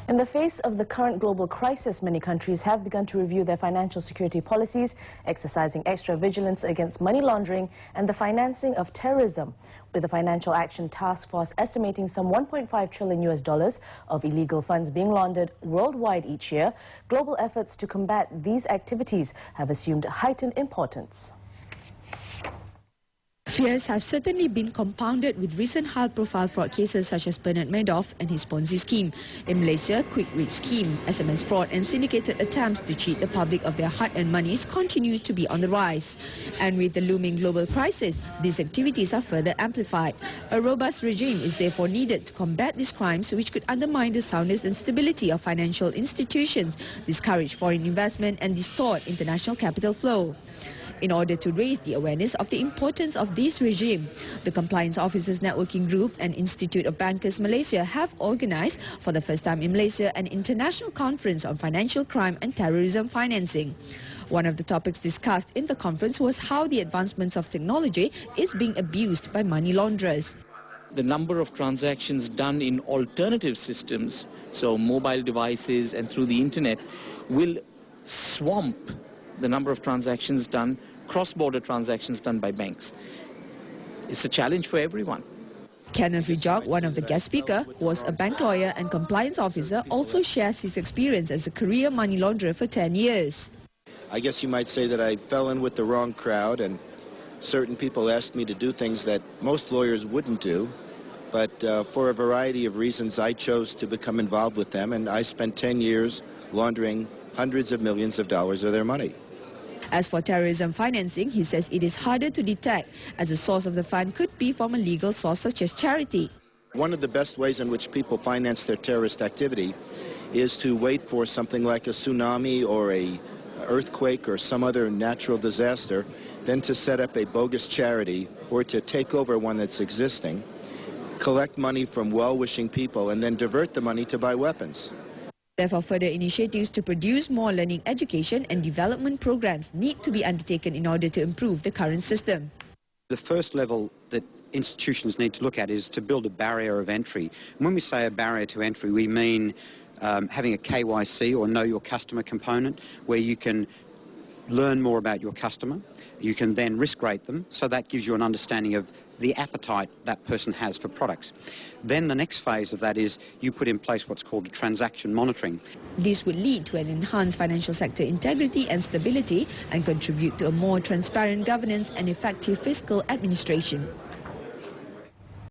In the face of the current global crisis, many countries have begun to review their financial security policies, exercising extra vigilance against money laundering and the financing of terrorism, with the Financial Action Task Force estimating some $1.5 trillion of illegal funds being laundered worldwide each year. Global efforts to combat these activities have assumed heightened importance. Fears have certainly been compounded with recent high-profile fraud cases such as Bernard Madoff and his Ponzi scheme. In Malaysia, quick rich scheme, SMS fraud and syndicated attempts to cheat the public of their hard-earned monies continue to be on the rise. And with the looming global crisis, these activities are further amplified. A robust regime is therefore needed to combat these crimes, which could undermine the soundness and stability of financial institutions, discourage foreign investment and distort international capital flow. In order to raise the awareness of the importance of this regime, the Compliance Officers Networking Group and Institute of Bankers Malaysia have organized, for the first time in Malaysia, an international conference on financial crime and terrorism financing. One of the topics discussed in the conference was how the advancements of technology is being abused by money launderers. The number of transactions done in alternative systems, so mobile devices and through the internet, will swamp the number of transactions done, cross-border transactions done by banks. It's a challenge for everyone. Kenneth Rijok, one of the guest speakers, who was a bank lawyer and compliance officer, also shares his experience as a career money launderer for 10 years. I guess you might say that I fell in with the wrong crowd, and certain people asked me to do things that most lawyers wouldn't do. But for a variety of reasons, I chose to become involved with them, and I spent 10 years laundering hundreds of millions of dollars of their money. As for terrorism financing, he says it is harder to detect, as the source of the fund could be from a legal source such as charity. One of the best ways in which people finance their terrorist activity is to wait for something like a tsunami or an earthquake or some other natural disaster, then to set up a bogus charity or to take over one that's existing, collect money from well-wishing people, and then divert the money to buy weapons. Therefore, further initiatives to produce more learning education and development programs need to be undertaken in order to improve the current system. The first level that institutions need to look at is to build a barrier of entry. And when we say a barrier to entry, we mean having a KYC or know your customer component, where you can learn more about your customer. You can then risk rate them, so that gives you an understanding of the appetite that person has for products. Then the next phase of that is you put in place what's called transaction monitoring. This would lead to an enhanced financial sector integrity and stability and contribute to a more transparent governance and effective fiscal administration.